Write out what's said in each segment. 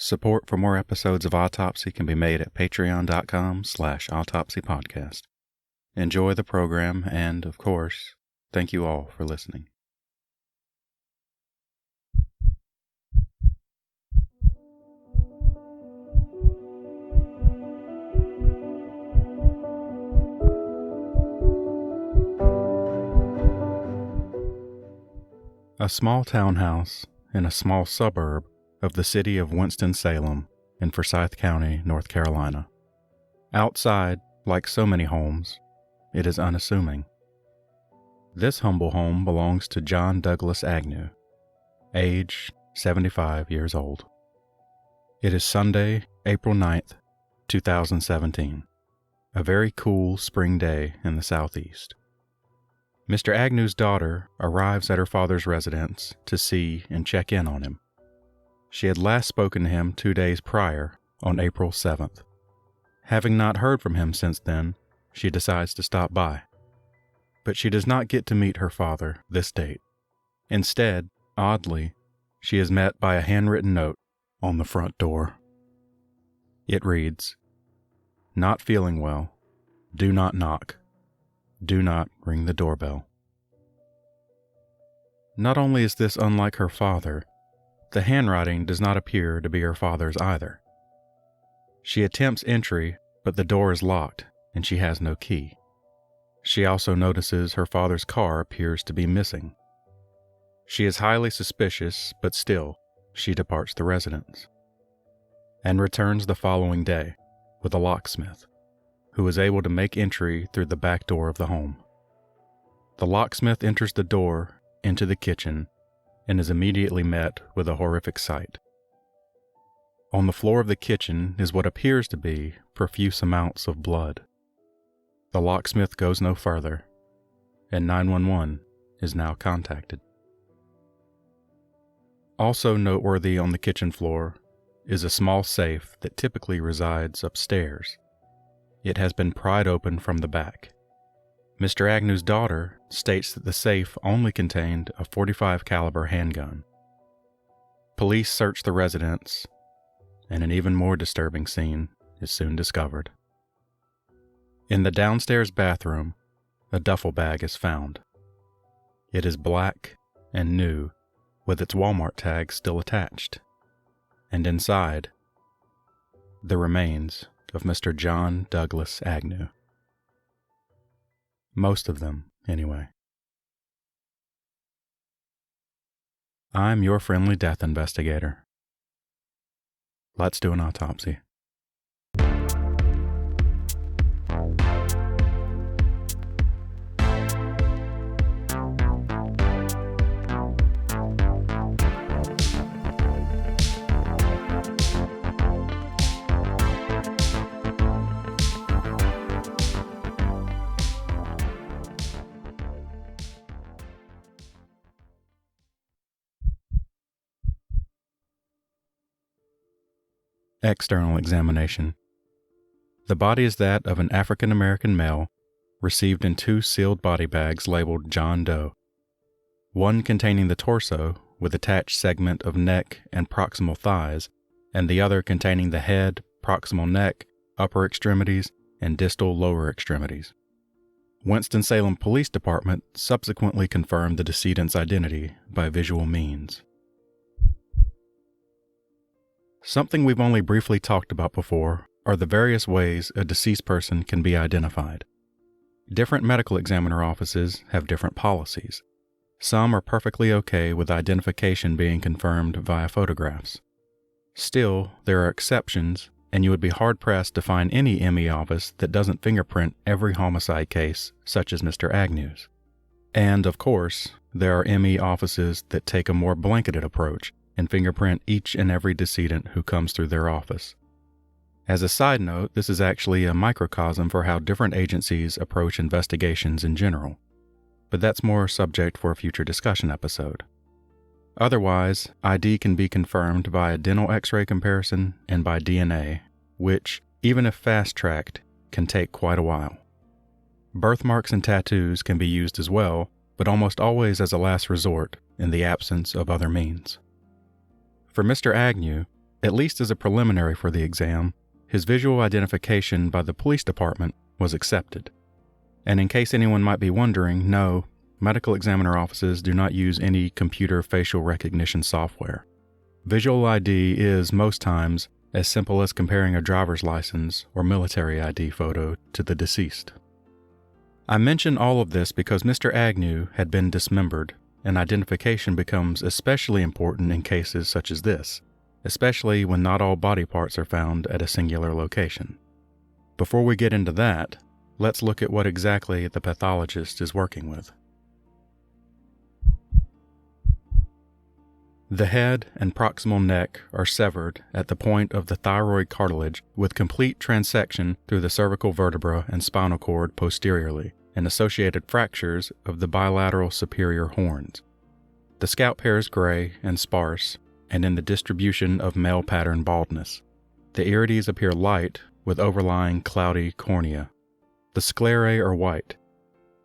Support for more episodes of Autopsy can be made at patreon.com/autopsypodcast. Enjoy the program and, of course, thank you all for listening. A small townhouse in a small suburb of the city of Winston-Salem in Forsyth County, North Carolina. Outside, like so many homes, it is unassuming. This humble home belongs to John Douglas Agnew, age 75 years old. It is Sunday, April 9th, 2017, a very cool spring day in the southeast. Mr. Agnew's daughter arrives at her father's residence to see and check in on him. She had last spoken to him 2 days prior, on April 7th. Having not heard from him since then, she decides to stop by. But she does not get to meet her father this date. Instead, oddly, she is met by a handwritten note on the front door. It reads, "Not feeling well. Do not knock. Do not ring the doorbell." Not only is this unlike her father, the handwriting does not appear to be her father's either. She attempts entry, but the door is locked and she has no key. She also notices her father's car appears to be missing. She is highly suspicious, but still, she departs the residence and returns the following day with a locksmith, who is able to make entry through the back door of the home. The locksmith enters the door into the kitchen and is immediately met with a horrific sight. On the floor of the kitchen is what appears to be profuse amounts of blood. The locksmith goes no further, and 911 is now contacted. Also noteworthy on the kitchen floor is a small safe that typically resides upstairs. It has been pried open from the back. Mr. Agnew's daughter states that the safe only contained a .45 caliber handgun. Police search the residence, and an even more disturbing scene is soon discovered. In the downstairs bathroom, a duffel bag is found. It is black and new, with its Walmart tag still attached. And inside, the remains of Mr. John Douglas Agnew. Most of them, anyway. I'm your friendly death investigator. Let's do an autopsy. External examination. The body is that of an African American male, received in 2 sealed body bags labeled John Doe, one containing the torso with attached segment of neck and proximal thighs, and the other containing the head, proximal neck, upper extremities, and distal lower extremities. Winston-Salem Police Department subsequently confirmed the decedent's identity by visual means. Something we've only briefly talked about before are the various ways a deceased person can be identified. Different medical examiner offices have different policies. Some are perfectly okay with identification being confirmed via photographs. Still, there are exceptions, and you would be hard-pressed to find any ME office that doesn't fingerprint every homicide case, such as Mr. Agnew's. And, of course, there are ME offices that take a more blanketed approach and fingerprint each and every decedent who comes through their office. As a side note, this is actually a microcosm for how different agencies approach investigations in general, but that's more subject for a future discussion episode. Otherwise, ID can be confirmed by a dental X-ray comparison and by DNA, which, even if fast-tracked, can take quite a while. Birthmarks and tattoos can be used as well, but almost always as a last resort in the absence of other means. For Mr. Agnew, At least as a preliminary for the exam, his visual identification by the police department was accepted. And in case anyone might be wondering, no, medical examiner offices do not use any computer facial recognition software. Visual ID is, most times, as simple as comparing a driver's license or military ID photo to the deceased. I mention all of this because Mr. Agnew had been dismembered, and identification becomes especially important in cases such as this, especially when not all body parts are found at a singular location. Before we get into that, let's look at what exactly the pathologist is working with. The head and proximal neck are severed at the point of the thyroid cartilage with complete transection through the cervical vertebra and spinal cord posteriorly, and associated fractures of the bilateral superior horns. The scalp hair is gray and sparse, and in the distribution of male pattern baldness. The irides appear light with overlying cloudy cornea. The sclerae are white.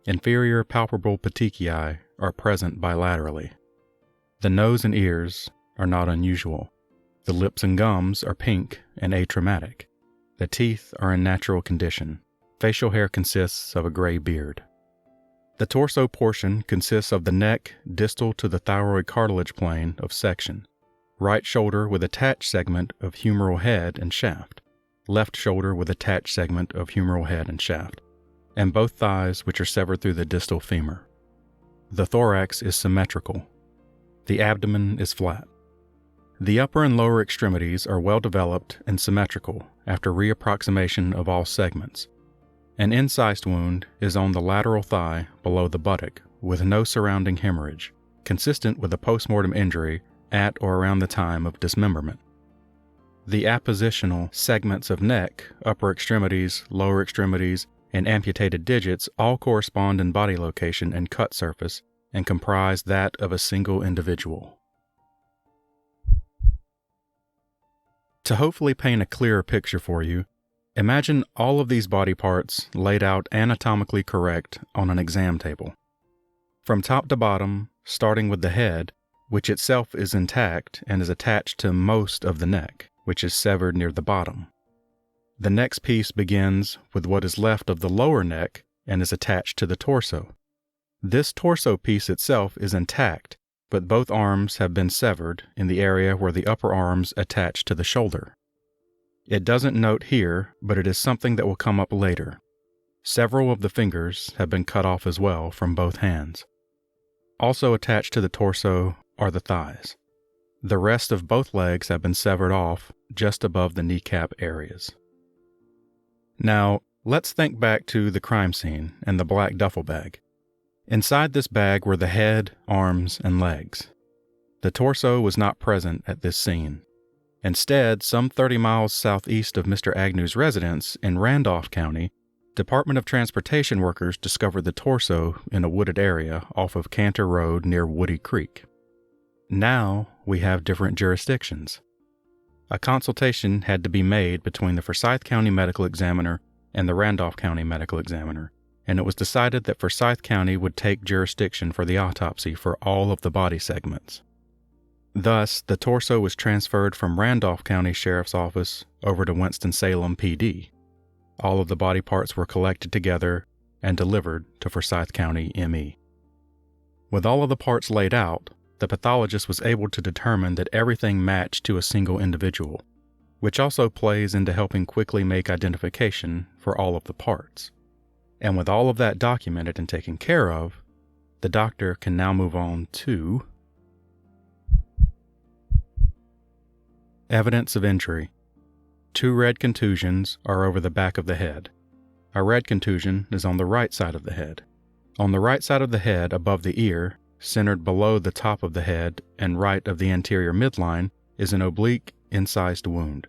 Inferior palpable petechiae are present bilaterally. The nose and ears are not unusual. The lips and gums are pink and atraumatic. The teeth are in natural condition. Facial hair consists of a gray beard. The torso portion consists of the neck distal to the thyroid cartilage plane of section, right shoulder with attached segment of humeral head and shaft, left shoulder with attached segment of humeral head and shaft, and both thighs which are severed through the distal femur. The thorax is symmetrical. The abdomen is flat. The upper and lower extremities are well developed and symmetrical after reapproximation of all segments. An incised wound is on the lateral thigh below the buttock with no surrounding hemorrhage, consistent with a postmortem injury at or around the time of dismemberment. The appositional segments of neck, upper extremities, lower extremities, and amputated digits all correspond in body location and cut surface and comprise that of a single individual. To hopefully paint a clearer picture for you, imagine all of these body parts laid out anatomically correct on an exam table. From top to bottom, starting with the head, which itself is intact and is attached to most of the neck, which is severed near the bottom. The next piece begins with what is left of the lower neck and is attached to the torso. This torso piece itself is intact, but both arms have been severed in the area where the upper arms attach to the shoulder. It doesn't note here, but it is something that will come up later. Several of the fingers have been cut off as well from both hands. Also attached to the torso are the thighs. The rest of both legs have been severed off just above the kneecap areas. Now, let's think back to the crime scene and the black duffel bag. Inside this bag were the head, arms, and legs. The torso was not present at this scene. Instead, some 30 miles southeast of Mr. Agnew's residence in Randolph County, Department of Transportation workers discovered the torso in a wooded area off of Cantor Road near Woody Creek. Now we have different jurisdictions. A consultation had to be made between the Forsyth County Medical Examiner and the Randolph County Medical Examiner, and it was decided that Forsyth County would take jurisdiction for the autopsy for all of the body segments. Thus, the torso was transferred from Randolph County Sheriff's Office over to Winston-Salem PD. All of the body parts were collected together and delivered to Forsyth County ME. With all of the parts laid out, the pathologist was able to determine that everything matched to a single individual, which also plays into helping quickly make identification for all of the parts. And with all of that documented and taken care of, the doctor can now move on to evidence of injury. 2 red contusions are over the back of the head. A red contusion is on the right side of the head. On the right side of the head above the ear, centered below the top of the head and right of the anterior midline, is an oblique incised wound.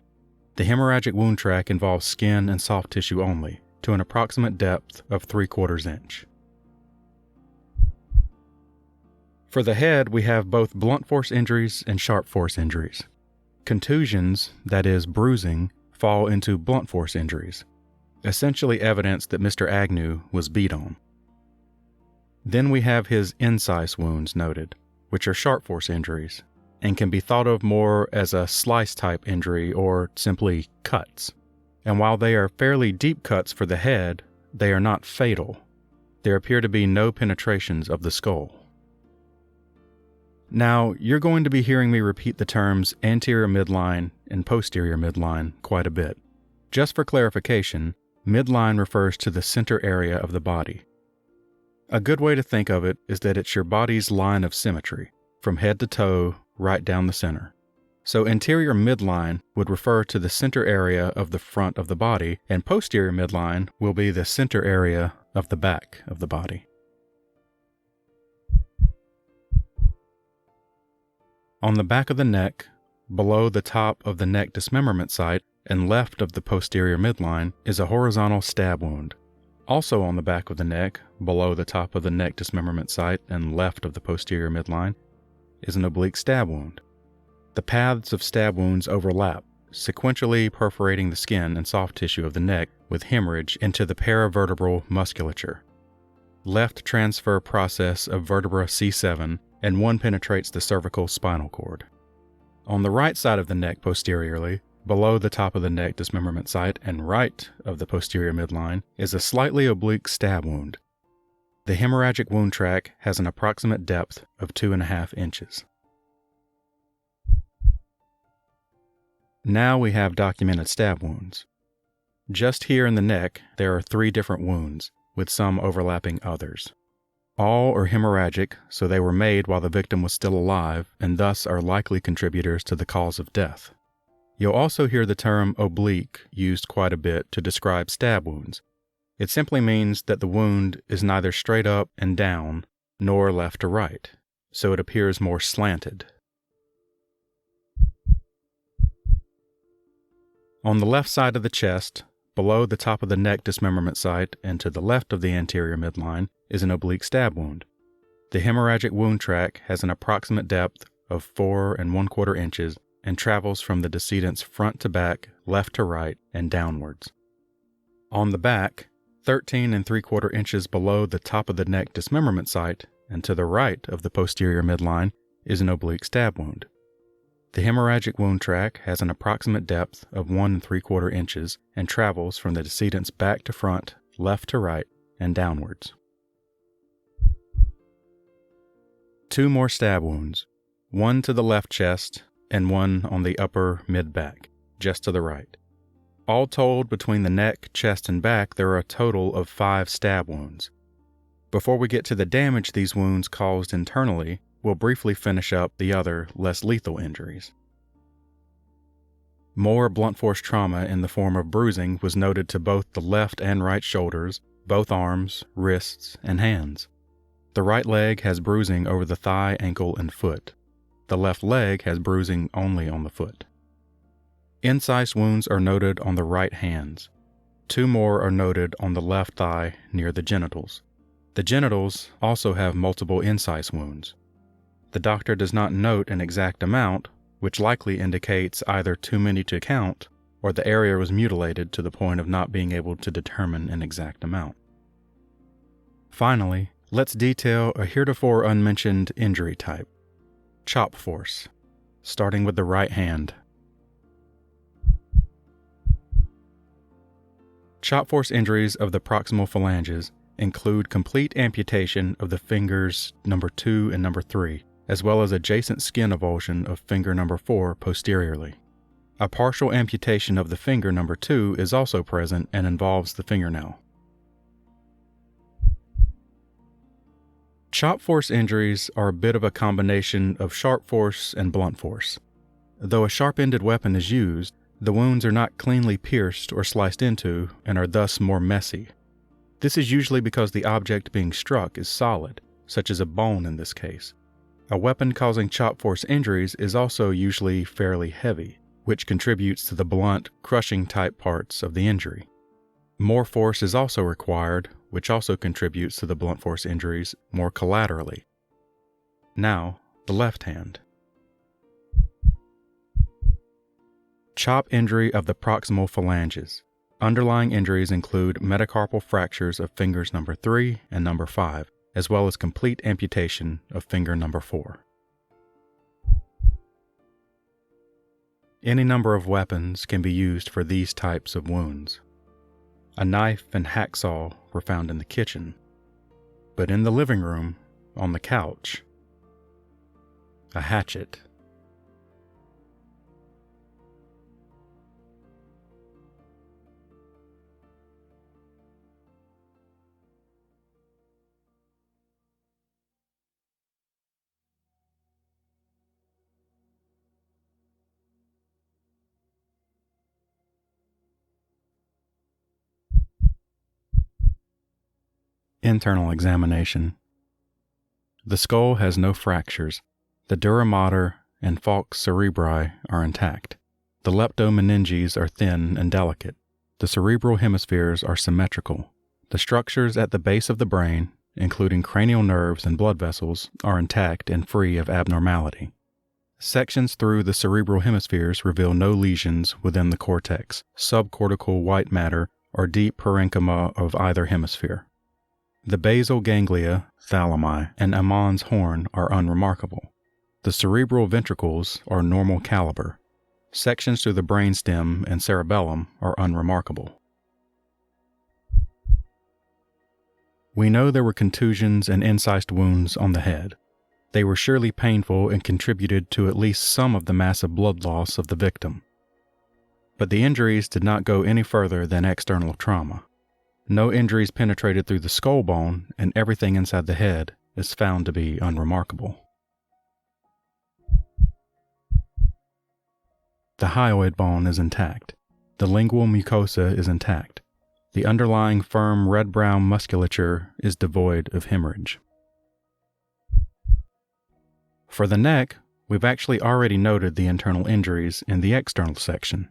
The hemorrhagic wound track involves skin and soft tissue only, to an approximate depth of 3/4 inch. For the head, we have both blunt force injuries and sharp force injuries. Contusions, that is, bruising, fall into blunt force injuries, essentially evidence that Mr. Agnew was beat on. Then we have his incised wounds noted, which are sharp force injuries, and can be thought of more as a slice-type injury or simply cuts. And while they are fairly deep cuts for the head, they are not fatal. There appear to be no penetrations of the skull. Now, you're going to be hearing me repeat the terms anterior midline and posterior midline quite a bit. Just for clarification, midline refers to the center area of the body. A good way to think of it is that it's your body's line of symmetry, from head to toe, right down the center. So anterior midline would refer to the center area of the front of the body, and posterior midline will be the center area of the back of the body. On the back of the neck, below the top of the neck dismemberment site and left of the posterior midline, is a horizontal stab wound. Also on the back of the neck, below the top of the neck dismemberment site and left of the posterior midline, is an oblique stab wound. The paths of stab wounds overlap, sequentially perforating the skin and soft tissue of the neck with hemorrhage into the paravertebral musculature. Left transfer process of vertebra C7, and one penetrates the cervical spinal cord. On the right side of the neck posteriorly, below the top of the neck dismemberment site and right of the posterior midline, is a slightly oblique stab wound. The hemorrhagic wound track has an approximate depth of 2.5 inches. Now we have documented stab wounds. Just here in the neck, there are 3 different wounds, with some overlapping others. All are hemorrhagic, so they were made while the victim was still alive and thus are likely contributors to the cause of death. You'll also hear the term oblique used quite a bit to describe stab wounds. It simply means that the wound is neither straight up and down nor left to right, so it appears more slanted. On the left side of the chest, below the top of the neck dismemberment site and to the left of the anterior midline, is an oblique stab wound. The hemorrhagic wound track has an approximate depth of 4 1/4 inches and travels from the decedent's front to back, left to right, and downwards. On the back, 13 3/4 inches below the top of the neck dismemberment site and to the right of the posterior midline is an oblique stab wound. The hemorrhagic wound track has an approximate depth of 1 3/4 inches and travels from the decedent's back to front, left to right, and downwards. 2 more stab wounds, one to the left chest and one on the upper mid-back, just to the right. All told, between the neck, chest, and back, there are a total of 5 stab wounds. Before we get to the damage these wounds caused internally, we'll briefly finish up the other, less lethal injuries. More blunt force trauma in the form of bruising was noted to both the left and right shoulders, both arms, wrists, and hands. The right leg has bruising over the thigh, ankle, and foot. The left leg has bruising only on the foot. Incised wounds are noted on the right hands. 2 more are noted on the left thigh near the genitals. The genitals also have multiple incised wounds. The doctor does not note an exact amount, which likely indicates either too many to count or the area was mutilated to the point of not being able to determine an exact amount. Finally, let's detail a heretofore unmentioned injury type: chop force, starting with the right hand. Chop force injuries of the proximal phalanges include complete amputation of the fingers number 2 and number 3, as well as adjacent skin avulsion of finger number 4 posteriorly. A partial amputation of the finger number 2 is also present and involves the fingernail. Chop force injuries are a bit of a combination of sharp force and blunt force. Though a sharp-ended weapon is used, the wounds are not cleanly pierced or sliced into and are thus more messy. This is usually because the object being struck is solid, such as a bone in this case. A weapon causing chop force injuries is also usually fairly heavy, which contributes to the blunt, crushing type parts of the injury. More force is also required, which also contributes to the blunt force injuries more collaterally. Now, the left hand. Chop injury of the proximal phalanges. Underlying injuries include metacarpal fractures of fingers number 3 and number 5, as well as complete amputation of finger number 4. Any number of weapons can be used for these types of wounds. A knife and hacksaw were found in the kitchen, but in the living room, on the couch, a hatchet. Internal examination. The skull has no fractures. The dura mater and falx cerebri are intact. The leptomeninges are thin and delicate. The cerebral hemispheres are symmetrical. The structures at the base of the brain, including cranial nerves and blood vessels, are intact and free of abnormality. Sections through the cerebral hemispheres reveal no lesions within the cortex, subcortical white matter, or deep parenchyma of either hemisphere. The basal ganglia, thalami, and Amon's horn are unremarkable. The cerebral ventricles are normal caliber. Sections through the brainstem and cerebellum are unremarkable. We know there were contusions and incised wounds on the head. They were surely painful and contributed to at least some of the massive blood loss of the victim. But the injuries did not go any further than external trauma. No injuries penetrated through the skull bone, and everything inside the head is found to be unremarkable. The hyoid bone is intact. The lingual mucosa is intact. The underlying firm red-brown musculature is devoid of hemorrhage. For the neck, we've actually already noted the internal injuries in the external section.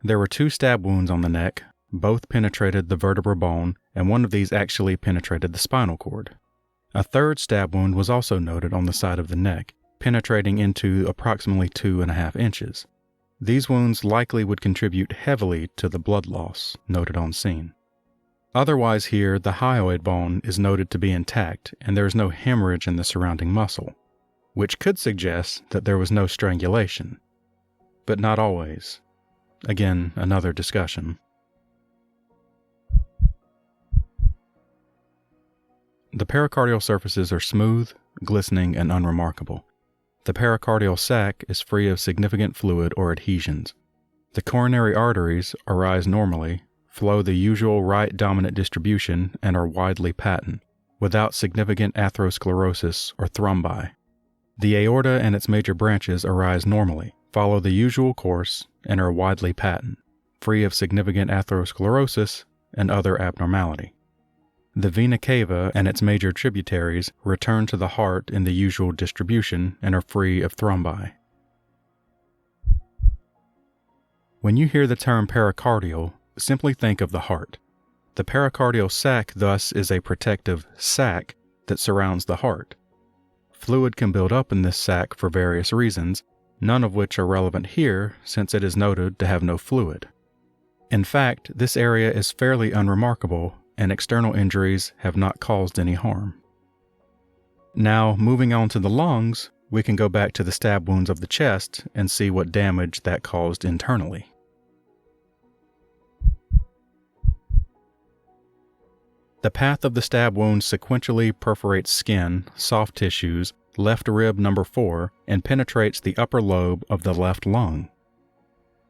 There were 2 stab wounds on the neck. Both penetrated the vertebral bone, and one of these actually penetrated the spinal cord. A 3rd stab wound was also noted on the side of the neck, penetrating into approximately 2.5 inches. These wounds likely would contribute heavily to the blood loss noted on scene. Otherwise here, the hyoid bone is noted to be intact, and there is no hemorrhage in the surrounding muscle, which could suggest that there was no strangulation. But not always. Again, another discussion. The pericardial surfaces are smooth, glistening, and unremarkable. The pericardial sac is free of significant fluid or adhesions. The coronary arteries arise normally, flow the usual right dominant distribution, and are widely patent, without significant atherosclerosis or thrombi. The aorta and its major branches arise normally, follow the usual course, and are widely patent, free of significant atherosclerosis and other abnormality. The vena cava and its major tributaries return to the heart in the usual distribution and are free of thrombi. When you hear the term pericardial, simply think of the heart. The pericardial sac thus is a protective sac that surrounds the heart. Fluid can build up in this sac for various reasons, none of which are relevant here since it is noted to have no fluid. In fact, this area is fairly unremarkable, and external injuries have not caused any harm. Now, moving on to the lungs, we can go back to the stab wounds of the chest and see what damage that caused internally. The path of the stab wound sequentially perforates skin, soft tissues, left rib number 4, and penetrates the upper lobe of the left lung.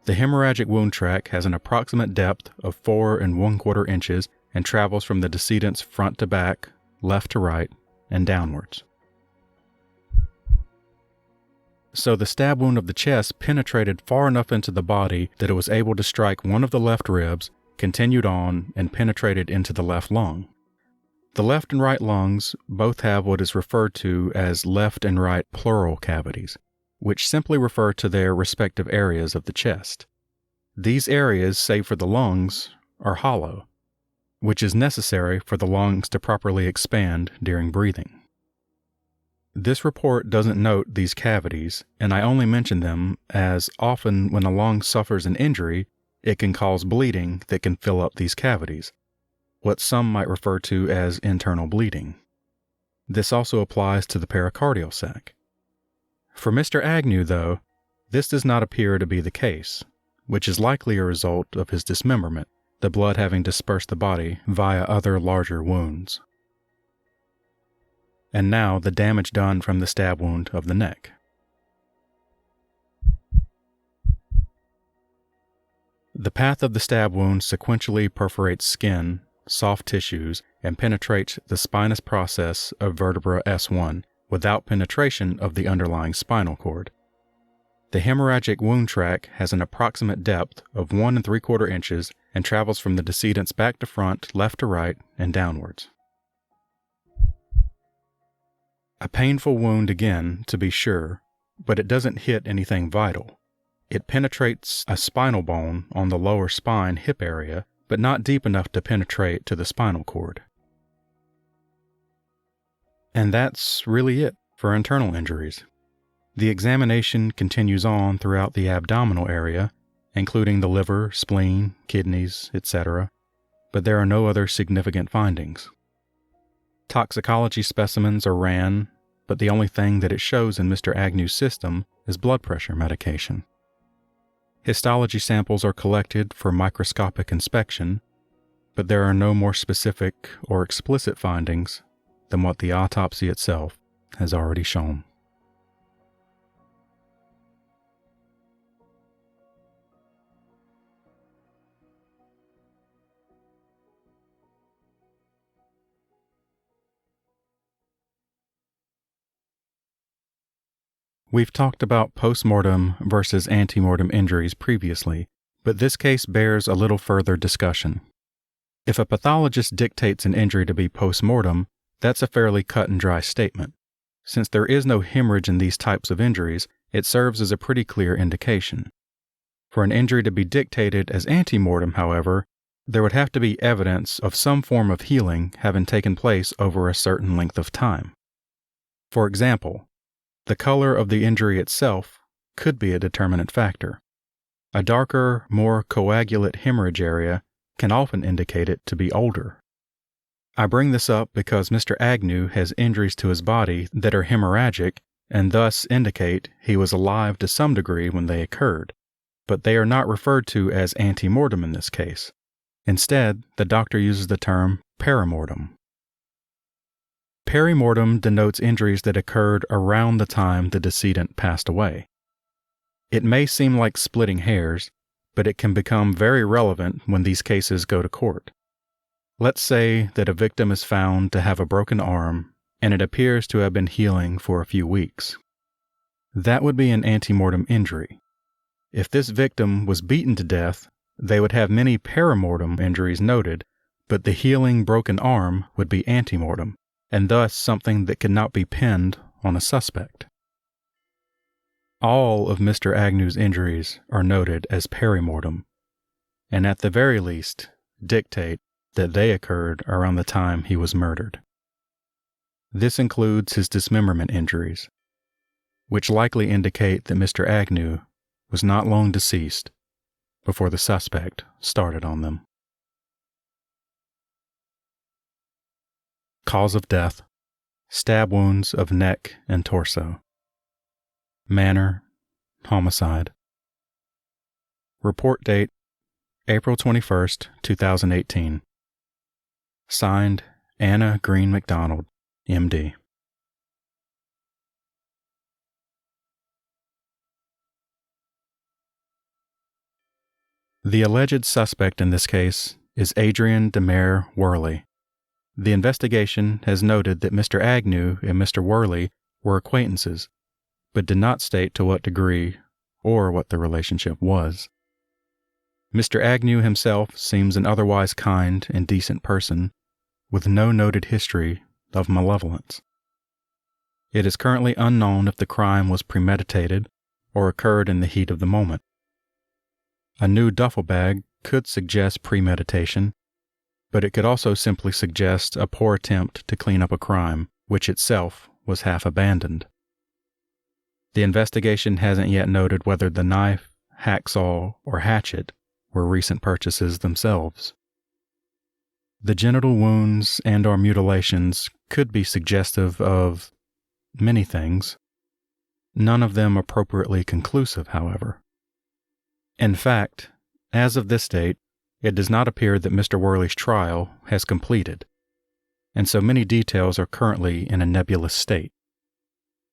The hemorrhagic wound tract has an approximate depth of 4 1/4 inches and travels from the decedent's front to back, left to right, and downwards. So the stab wound of the chest penetrated far enough into the body that it was able to strike one of the left ribs, continued on, and penetrated into the left lung. The left and right lungs both have what is referred to as left and right pleural cavities, which simply refer to their respective areas of the chest. These areas, save for the lungs, are hollow, which is necessary for the lungs to properly expand during breathing. This report doesn't note these cavities, and I only mention them as often when a lung suffers an injury, it can cause bleeding that can fill up these cavities, what some might refer to as internal bleeding. This also applies to the pericardial sac. For Mr. Agnew, though, This does not appear to be the case, which is likely a result of his dismemberment, the blood having dispersed the body via other larger wounds. And now the damage done from the stab wound of the neck. The path of the stab wound sequentially perforates skin, soft tissues, and penetrates the spinous process of vertebra S1 without penetration of the underlying spinal cord. The hemorrhagic wound track has an approximate depth of 1 3/4 inches and travels from the decedent's back to front, left to right, and downwards. A painful wound again, to be sure, but it doesn't hit anything vital. It penetrates a spinal bone on the lower spine hip area, but not deep enough to penetrate to the spinal cord. And that's really it for internal injuries. The examination continues on throughout the abdominal area, including the liver, spleen, kidneys, etc., but there are no other significant findings. Toxicology specimens are ran, but the only thing that it shows in Mr. Agnew's system is blood pressure medication. Histology samples are collected for microscopic inspection, but there are no more specific or explicit findings than what the autopsy itself has already shown. We've talked about postmortem versus antemortem injuries previously, but this case bears a little further discussion. If a pathologist dictates an injury to be postmortem, that's a fairly cut and dry statement. Since there is no hemorrhage in these types of injuries, it serves as a pretty clear indication. For an injury to be dictated as antemortem, however, there would have to be evidence of some form of healing having taken place over a certain length of time. For example, the color of the injury itself could be a determinant factor. A darker, more coagulate hemorrhage area can often indicate it to be older. I bring this up because Mr. Agnew has injuries to his body that are hemorrhagic and thus indicate he was alive to some degree when they occurred, but they are not referred to as antemortem in this case. Instead, the doctor uses the term perimortem. Perimortem denotes injuries that occurred around the time the decedent passed away. It may seem like splitting hairs, but it can become very relevant when these cases go to court. Let's say that a victim is found to have a broken arm and it appears to have been healing for a few weeks. That would be an antemortem injury. If this victim was beaten to death, they would have many perimortem injuries noted, but the healing broken arm would be antemortem, and thus something that could not be pinned on a suspect. All of Mr. Agnew's injuries are noted as perimortem, and at the very least dictate that they occurred around the time he was murdered. This includes his dismemberment injuries, which likely indicate that Mr. Agnew was not long deceased before the suspect started on them. Cause of death: stab wounds of neck and torso. Manner: homicide. Report date: April 21st, 2018. Signed, Anna Green McDonald, M.D. The alleged suspect in this case is Adrian Demare Worley. The investigation has noted that Mr. Agnew and Mr. Worley were acquaintances, but did not state to what degree or what the relationship was. Mr. Agnew himself seems an otherwise kind and decent person, with no noted history of malevolence. It is currently unknown if the crime was premeditated or occurred in the heat of the moment. A new duffel bag could suggest premeditation, but it could also simply suggest a poor attempt to clean up a crime, which itself was half abandoned. The investigation hasn't yet noted whether the knife, hacksaw, or hatchet were recent purchases themselves. The genital wounds and/or mutilations could be suggestive of many things. none of them appropriately conclusive, however. In fact, as of this date, it does not appear that Mr. Worley's trial has completed, and so many details are currently in a nebulous state.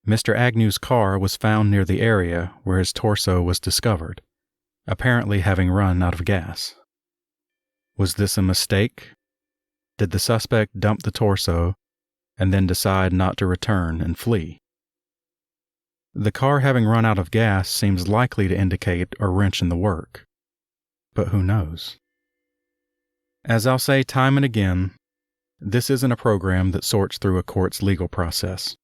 Mr. Agnew's car was found near the area where his torso was discovered, apparently having run out of gas. Was this a mistake? Did the suspect dump the torso and then decide not to return and flee? The car having run out of gas seems likely to indicate a wrench in the work, but who knows? As I'll say time and again, this isn't a program that sorts through a court's legal process.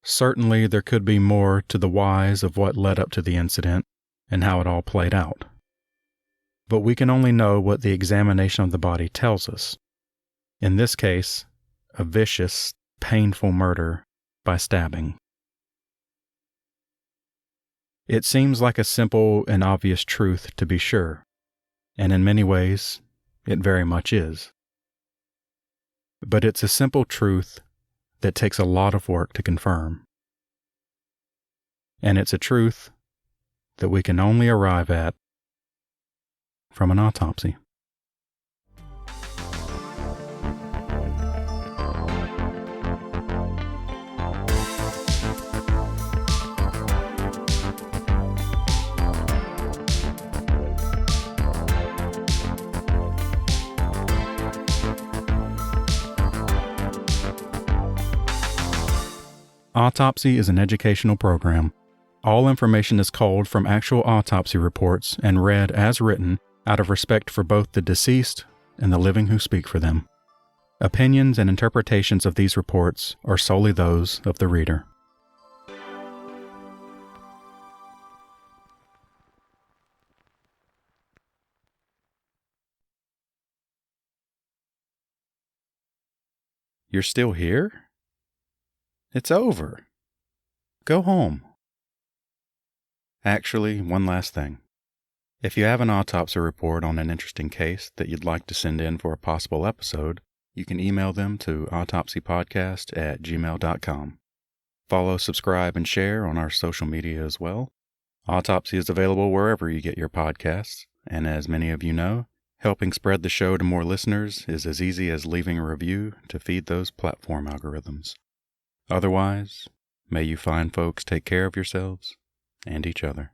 Certainly there could be more to the whys of what led up to the incident and how it all played out. But we can only know what the examination of the body tells us. In this case, a vicious, painful murder by stabbing. It seems like a simple and obvious truth, to be sure, and in many ways, it very much is. But it's a simple truth that takes a lot of work to confirm. And it's a truth that we can only arrive at from an autopsy. Autopsy is an educational program. All information is culled from actual autopsy reports and read as written out of respect for both the deceased and the living who speak for them. Opinions and interpretations of these reports are solely those of the reader. You're still here? It's over. Go home. Actually, one last thing. If you have an autopsy report on an interesting case that you'd like to send in for a possible episode, you can email them to autopsypodcast@gmail.com. Follow, subscribe, and share on our social media as well. Autopsy is available wherever you get your podcasts, and as many of you know, helping spread the show to more listeners is as easy as leaving a review to feed those platform algorithms. Otherwise, may you fine folks take care of yourselves and each other.